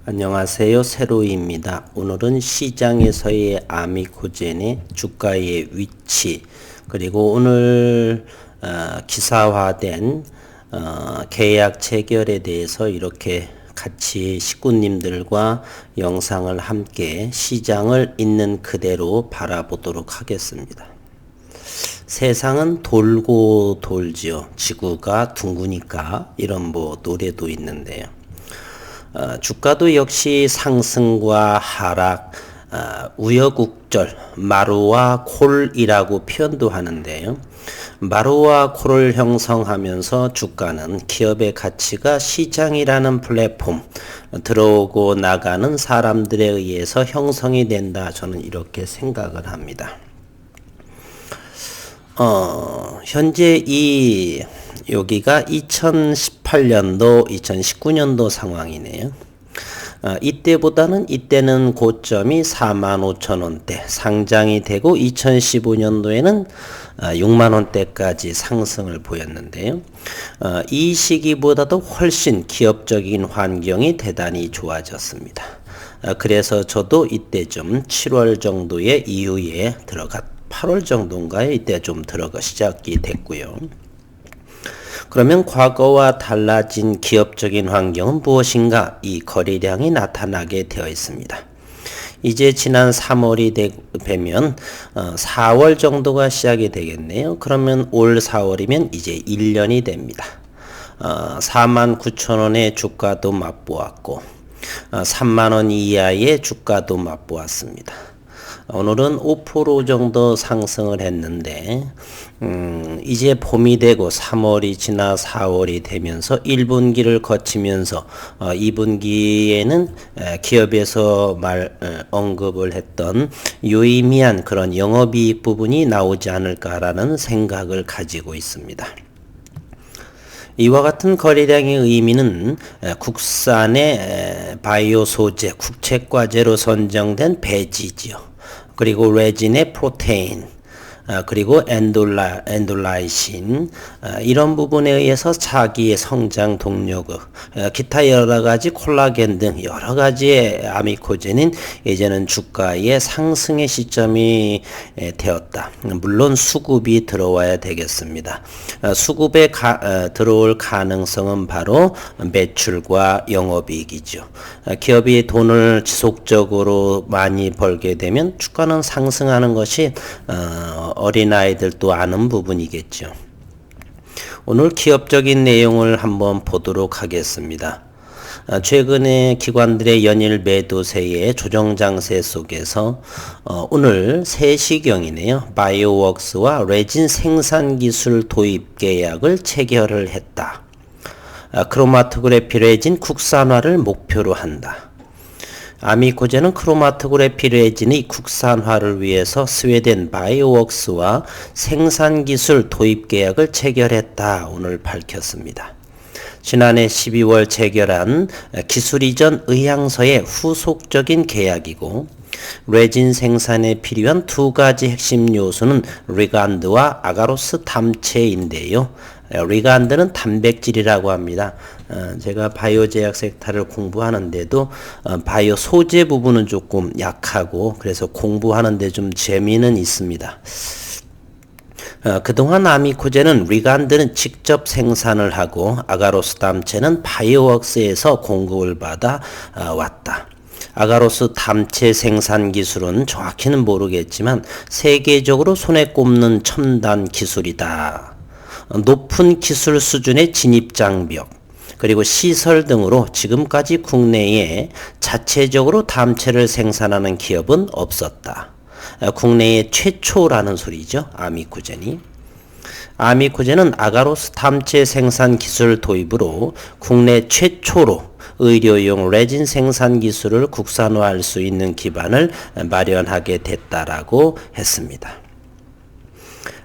안녕하세요. 세로이입니다. 오늘은 시장에서의 아미코젠의 주가의 위치, 그리고 오늘 기사화된 계약 체결에 대해서 이렇게 같이 식구님들과 영상을 함께 시장을 있는 그대로 바라보도록 하겠습니다. 세상은 돌고 돌지요. 지구가 둥그니까, 이런 노래도 있는데요. 주가도 역시 상승과 하락, 우여곡절, 마루와 콜이라고 표현도 하는데요. 마루와 콜을 형성하면서 주가는 기업의 가치가 시장이라는 플랫폼, 들어오고 나가는 사람들에 의해서 형성이 된다. 저는 이렇게 생각을 합니다. 현재 여기가 2018년도, 2019년도 상황이네요. 이때는 고점이 45,000원대 상장이 되고 2015년도에는 60,000원대까지 상승을 보였는데요. 이 시기보다도 훨씬 기업적인 환경이 대단히 좋아졌습니다. 그래서 저도 이때 좀 7월 정도의 이후에 8월 정도인가요? 이때 좀 시작이 됐고요. 그러면 과거와 달라진 기업적인 환경은 무엇인가? 이 거래량이 나타나게 되어 있습니다. 이제 지난 3월이 되면 4월 정도가 시작이 되겠네요. 그러면 올 4월이면 이제 1년이 됩니다. 49,000원의 주가도 맛보았고 30,000원 이하의 주가도 맛보았습니다. 오늘은 5% 정도 상승을 했는데 이제 봄이 되고 3월이 지나 4월이 되면서 1분기를 거치면서 2분기에는 기업에서 언급을 했던 유의미한 그런 영업이익 부분이 나오지 않을까라는 생각을 가지고 있습니다. 이와 같은 거래량의 의미는 국산의 바이오 소재, 국책과제로 선정된 배지지요. 그리고 레진의 프로테인, 그리고 엔돌라이신, 이런 부분에 의해서 자기의 성장 동력, 기타 여러가지 콜라겐 등 여러가지의 아미코젠인 이제는 주가의 상승의 시점이 되었다. 물론 수급이 들어와야 되겠습니다. 수급에 들어올 가능성은 바로 매출과 영업이익이죠. 기업이 돈을 지속적으로 많이 벌게 되면 주가는 상승하는 것이 어린아이들도 아는 부분이겠죠. 오늘 기업적인 내용을 한번 보도록 하겠습니다. 최근에 기관들의 연일 매도세의 조정장세 속에서 오늘 3시경이네요. 바이오웍스와 레진 생산기술 도입 계약을 체결을 했다. 크로마토그래피 레진 국산화를 목표로 한다. 아미코젠은 크로마토그래피 레진의 국산화를 위해서 스웨덴 바이오웍스와 생산기술 도입 계약을 체결했다. 오늘 밝혔습니다. 지난해 12월 체결한 기술 이전 의향서의 후속적인 계약이고 레진 생산에 필요한 두 가지 핵심 요소는 리간드와 아가로스 담체인데요. 리간드는 단백질이라고 합니다. 제가 바이오 제약 섹터를 공부하는데도 바이오 소재 부분은 조금 약하고 그래서 공부하는데 좀 재미는 있습니다. 그동안 아미코젠은 리간드는 직접 생산을 하고 아가로스 담체는 바이오웍스에서 공급을 받아 왔다. 아가로스 담체 생산 기술은 정확히는 모르겠지만 세계적으로 손에 꼽는 첨단 기술이다. 높은 기술 수준의 진입 장벽, 그리고 시설 등으로 지금까지 국내에 자체적으로 담체를 생산하는 기업은 없었다. 국내의 최초라는 소리죠. 아미코젠이. 아미코젠은 아가로스 담체 생산 기술 도입으로 국내 최초로 의료용 레진 생산 기술을 국산화할 수 있는 기반을 마련하게 됐다라고 했습니다.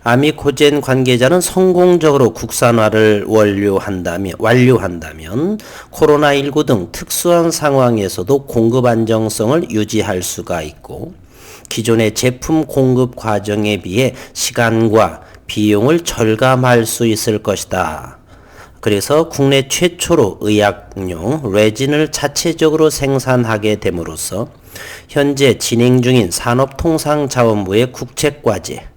아미코젠 관계자는 성공적으로 국산화를 완료한다면 코로나19 등 특수한 상황에서도 공급 안정성을 유지할 수가 있고 기존의 제품 공급 과정에 비해 시간과 비용을 절감할 수 있을 것이다. 그래서 국내 최초로 의약용 레진을 자체적으로 생산하게 됨으로써 현재 진행 중인 산업통상자원부의 국책과제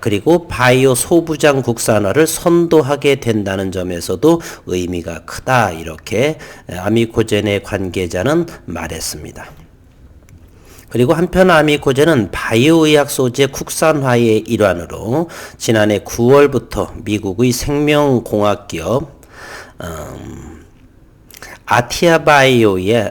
그리고 바이오 소부장 국산화를 선도하게 된다는 점에서도 의미가 크다, 이렇게 아미코젠의 관계자는 말했습니다. 그리고 한편 아미코젠은 바이오의학 소재 국산화의 일환으로 지난해 9월부터 미국의 생명공학기업 아티아바이오와의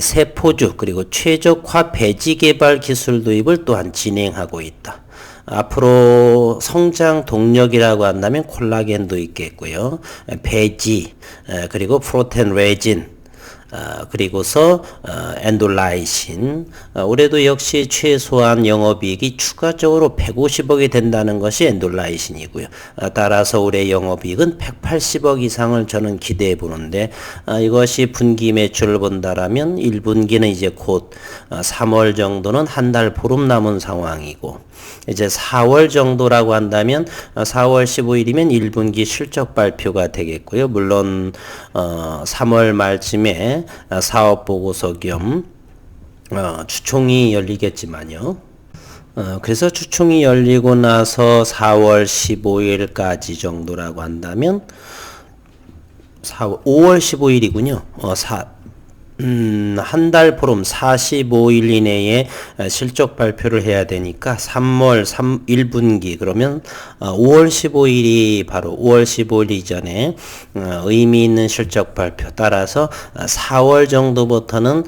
세포주 그리고 최적화 배지 개발 기술 도입을 또한 진행하고 있다. 앞으로 성장 동력이라고 한다면 콜라겐도 있겠고요. 배지, 그리고 프로테인 레진, 그리고서 엔돌라이신, 올해도 역시 최소한 영업이익이 추가적으로 150억이 된다는 것이 엔돌라이신이고요. 따라서 올해 영업이익은 180억 이상을 저는 기대해 보는데, 이것이 분기 매출을 본다라면 1분기는 이제 곧 3월 정도는 한 달 보름 남은 상황이고, 이제 4월 정도라고 한다면 4월 15일이면 1분기 실적 발표가 되겠고요. 물론 3월 말쯤에 사업보고서 겸 주총이 열리겠지만요. 그래서 주총이 열리고 나서 4월 15일까지 정도라고 한다면 5월 15일이군요. 한 달 보름 45일 이내에 실적 발표를 해야 되니까 3월 1분기 그러면 5월 15일이 바로 5월 15일 이전에 의미 있는 실적 발표, 따라서 4월 정도부터는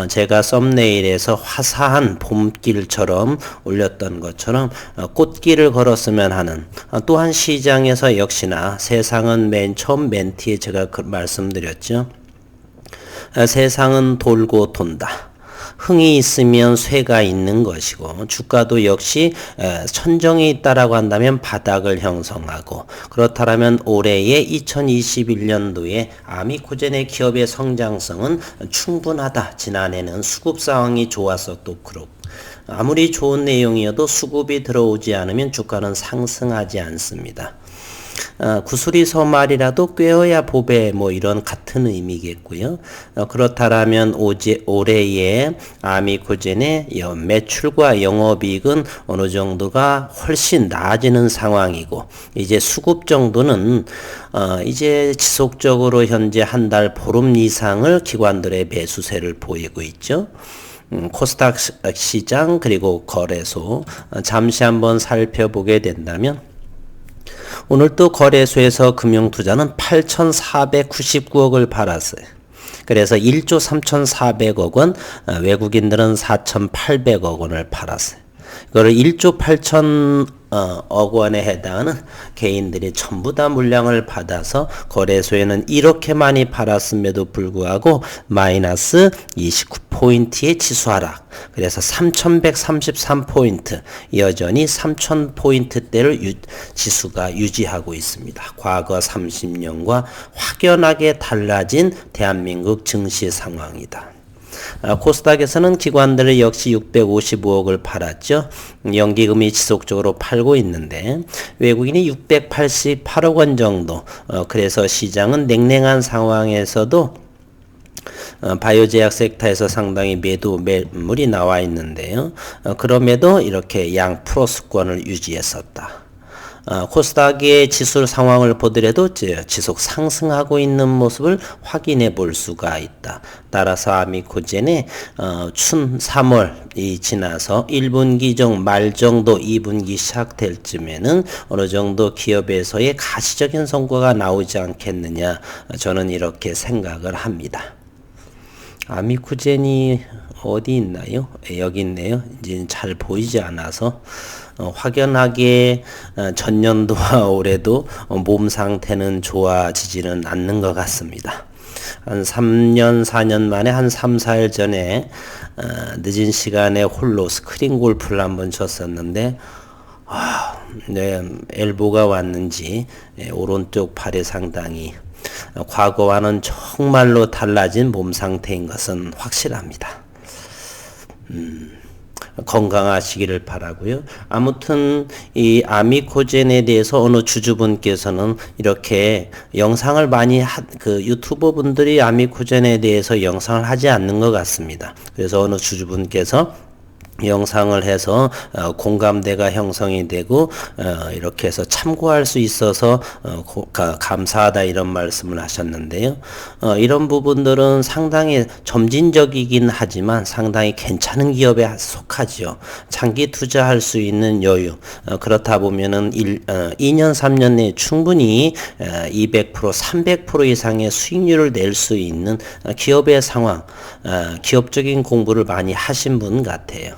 제가 썸네일에서 화사한 봄길처럼 올렸던 것처럼 꽃길을 걸었으면 하는, 또한 시장에서 역시나 세상은 맨 처음 멘트에 제가 말씀드렸죠. 세상은 돌고 돈다. 흥이 있으면 쇠가 있는 것이고, 주가도 역시 천정이 있다라고 한다면 바닥을 형성하고, 그렇다면 올해의 2021년도에 아미코젠의 기업의 성장성은 충분하다. 지난해는 수급 상황이 좋아서 또 그렇고, 아무리 좋은 내용이어도 수급이 들어오지 않으면 주가는 상승하지 않습니다. 구슬이 서말이라도 꿰어야 보배, 뭐 이런 같은 의미겠고요. 그렇다면 올해의 아미코젠의 매출과 영업이익은 어느 정도가 훨씬 나아지는 상황이고, 이제 수급 정도는 이제 지속적으로 현재 한 달 보름 이상을 기관들의 매수세를 보이고 있죠. 코스닥 시장 그리고 거래소 잠시 한번 살펴보게 된다면, 오늘 또 거래소에서 금융투자는 8,499억을 팔았어요. 그래서 1조 3,400억 원, 외국인들은 4,800억 원을 팔았어요. 그거를 1조 8천억 원에 해당하는 개인들이 전부 다 물량을 받아서 거래소에는 이렇게 많이 팔았음에도 불구하고 마이너스 29포인트의 지수 하락. 그래서 3,133포인트, 여전히 3,000포인트대를 지수가 유지하고 있습니다. 과거 30년과 확연하게 달라진 대한민국 증시 상황이다. 코스닥에서는 기관들이 역시 655억을 팔았죠. 연기금이 지속적으로 팔고 있는데 외국인이 688억 원 정도, 그래서 시장은 냉랭한 상황에서도 바이오제약 섹터에서 상당히 매물이 나와 있는데요. 그럼에도 이렇게 양 플러스권을 유지했었다. 코스닥의 지수 상황을 보더라도 지속 상승하고 있는 모습을 확인해 볼 수가 있다. 따라서 아미코젠의 춘 3월이 지나서 1분기 말 정도 2분기 시작될 쯤에는 어느 정도 기업에서의 가시적인 성과가 나오지 않겠느냐, 저는 이렇게 생각을 합니다. 아미코젠이 어디 있나요? 여기 있네요. 이제 잘 보이지 않아서 확연하게 전년도와 올해도 몸 상태는 좋아지지는 않는 것 같습니다. 한 3년 4년 만에 한 3, 4일 전에 늦은 시간에 홀로 스크린 골프를 한번 쳤었는데 네, 엘보가 왔는지 오른쪽 팔에 상당히 과거와는 정말로 달라진 몸 상태인 것은 확실합니다. 건강하시기를 바라고요. 아무튼 이 아미코젠에 대해서 어느 주주분께서는 이렇게 영상을 많이 그 유튜버 분들이 아미코젠에 대해서 영상을 하지 않는 것 같습니다. 그래서 어느 주주분께서 영상을 해서 공감대가 형성이 되고 이렇게 해서 참고할 수 있어서 감사하다 이런 말씀을 하셨는데요. 이런 부분들은 상당히 점진적이긴 하지만 상당히 괜찮은 기업에 속하지요. 장기 투자할 수 있는 여유. 그렇다 보면은 2년 3년 내에 충분히 200% 300% 이상의 수익률을 낼 수 있는 기업의 상황, 기업적인 공부를 많이 하신 분 같아요.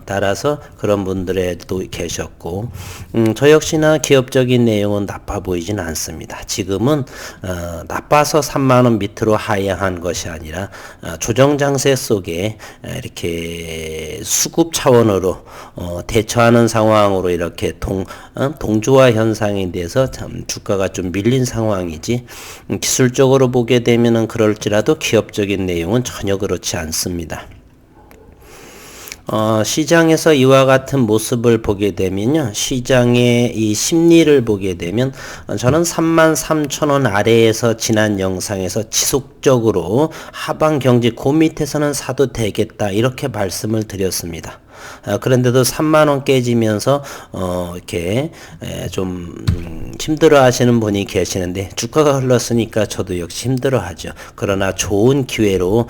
따라서 그런 분들에도 계셨고, 저 역시나 기업적인 내용은 나빠 보이진 않습니다. 지금은 나빠서 3만원 밑으로 하향한 것이 아니라 조정 장세 속에 이렇게 수급 차원으로 대처하는 상황으로 이렇게 동조화 현상이 돼서 참 주가가 좀 밀린 상황이지, 기술적으로 보게 되면은 그럴지라도 기업적인 내용은 전혀 그렇지 않습니다. 시장에서 이와 같은 모습을 보게 되면요. 시장의 이 심리를 보게 되면 저는 33,000원 아래에서 지난 영상에서 지속적으로 하방 경직 그 밑에서는 사도 되겠다 이렇게 말씀을 드렸습니다. 그런데도 3만원 깨지면서 이렇게 좀 힘들어 하시는 분이 계시는데 주가가 흘렀으니까 저도 역시 힘들어 하죠. 그러나 좋은 기회로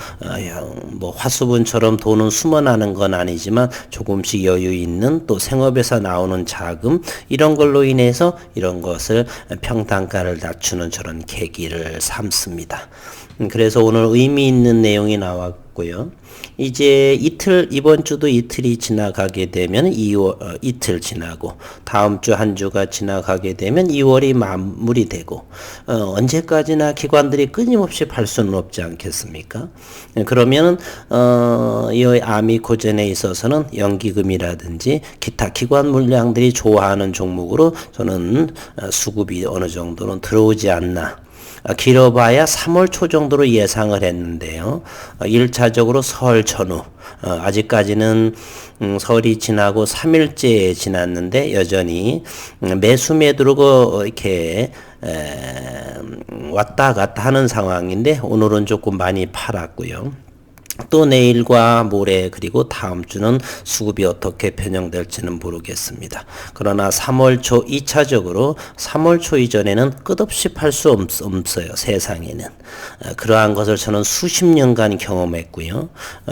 뭐 화수분처럼 돈은 숨어나는 건 아니지만 조금씩 여유 있는 또 생업에서 나오는 자금 이런 걸로 인해서 이런 것을 평단가를 낮추는 저런 계기를 삼습니다. 그래서 오늘 의미 있는 내용이 나왔고요. 이제 이번 주도 이틀이 지나가게 되면 2월, 이틀 지나고, 다음 주 한 주가 지나가게 되면 2월이 마무리되고, 언제까지나 기관들이 끊임없이 팔 수는 없지 않겠습니까? 그러면, 이 아미코젠에 있어서는 연기금이라든지 기타 기관 물량들이 좋아하는 종목으로 저는 수급이 어느 정도는 들어오지 않나. 길어봐야 3월 초 정도로 예상을 했는데요. 1차적으로 설 전후, 아직까지는 설이 지나고 3일째 지났는데 여전히 매수 매도로 이렇게 왔다 갔다 하는 상황인데 오늘은 조금 많이 팔았고요. 또 내일과 모레 그리고 다음 주는 수급이 어떻게 변형될지는 모르겠습니다. 그러나 3월 초 2차적으로 3월 초 이전에는 끝없이 팔 수 없어요. 세상에는. 그러한 것을 저는 수십 년간 경험했고요.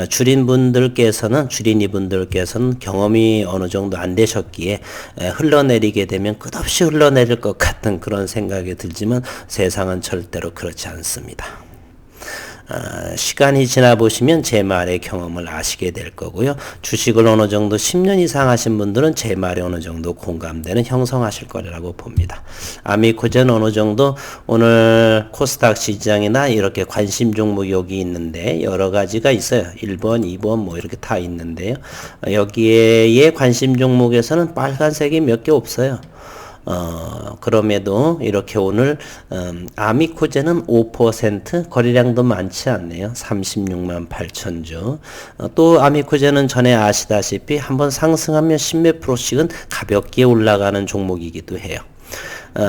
주린이 분들께서는 경험이 어느 정도 안 되셨기에 흘러내리게 되면 끝없이 흘러내릴 것 같은 그런 생각이 들지만 세상은 절대로 그렇지 않습니다. 시간이 지나 보시면 제 말의 경험을 아시게 될 거고요. 주식을 어느 정도 10년 이상 하신 분들은 제 말에 어느 정도 공감대는 형성하실 거라고 봅니다. 아미코젠 어느 정도 오늘 코스닥 시장이나 이렇게 관심 종목 여기 있는데 여러 가지가 있어요. 1번, 2번 뭐 이렇게 다 있는데요. 여기에 관심 종목에서는 빨간색이 몇 개 없어요. 그럼에도 이렇게 오늘 아미코젠은 5% 거래량도 많지 않네요. 36만 8천 주. 또 아미코젠은 전에 아시다시피 한번 상승하면 10몇 프로씩은 가볍게 올라가는 종목이기도 해요.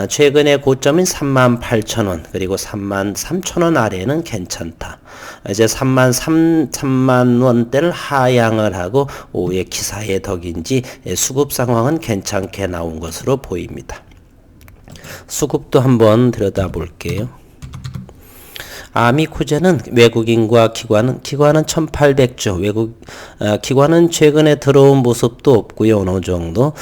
최근에 고점인 38,000원 그리고 33,000원 아래는 괜찮다. 이제 3만 원대를 하향을 하고 오후에 기사의 덕인지 수급 상황은 괜찮게 나온 것으로 보입니다. 수급도 한번 들여다볼게요. 아미코젠은 외국인과 기관은 1,800조 기관은 최근에 들어온 모습도 없고요. 어느 정도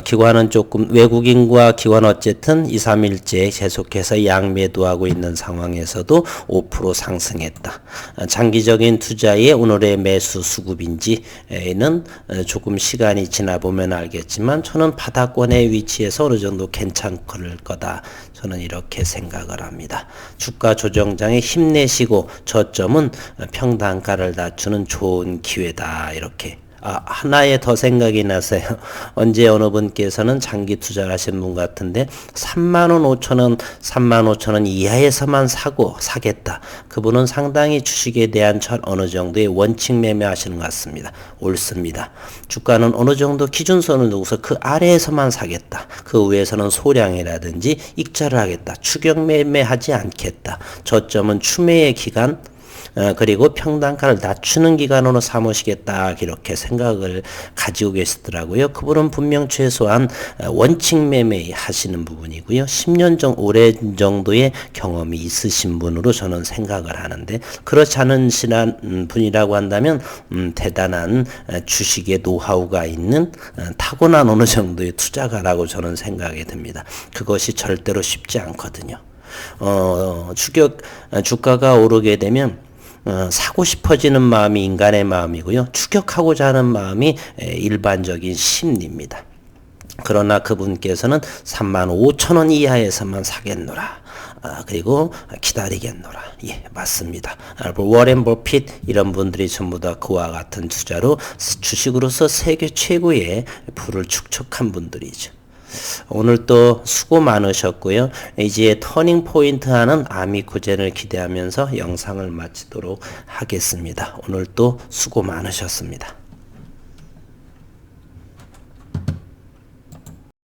기관은 조금 외국인과 기관 어쨌든 2, 3일째 계속해서 양매도하고 있는 상황에서도 5% 상승했다. 장기적인 투자의 오늘의 매수 수급인지는 조금 시간이 지나 보면 알겠지만 저는 바닥권의 위치에서 어느 정도 괜찮을 거다. 저는 이렇게 생각을 합니다. 주가 조정장에 힘내시고 저점은 평단가를 낮추는 좋은 기회다. 이렇게 하나에 더 생각이 나세요. 언제 어느 분께서는 장기 투자를 하신 분 같은데 35,000원 이하에서만 사겠다. 그분은 상당히 주식에 대한 어느 정도의 원칙 매매하시는 것 같습니다. 옳습니다. 주가는 어느 정도 기준선을 두고서 그 아래에서만 사겠다. 그 위에서는 소량이라든지 익절을 하겠다. 추격 매매하지 않겠다. 저점은 추매의 기간, 그리고 평단가를 낮추는 기간으로 삼으시겠다 이렇게 생각을 가지고 계시더라고요. 그분은 분명 최소한 원칙 매매 하시는 부분이고요. 10년 오랜 정도의 경험이 있으신 분으로 저는 생각을 하는데, 그렇지 않은 분이라고 한다면 대단한 주식의 노하우가 있는 타고난 어느 정도의 투자가라고 저는 생각이 듭니다. 그것이 절대로 쉽지 않거든요. 주가가 오르게 되면 사고 싶어지는 마음이 인간의 마음이고요. 추격하고자 하는 마음이 일반적인 심리입니다. 그러나 그분께서는 35,000원 이하에서만 사겠노라. 그리고 기다리겠노라. 예, 맞습니다. 워렌 버핏 이런 분들이 전부 다 그와 같은 투자로 주식으로서 세계 최고의 부를 축적한 분들이죠. 오늘 또 수고 많으셨고요. 이제 터닝 포인트 하는 아미코젠을 기대하면서 영상을 마치도록 하겠습니다. 오늘 또 수고 많으셨습니다.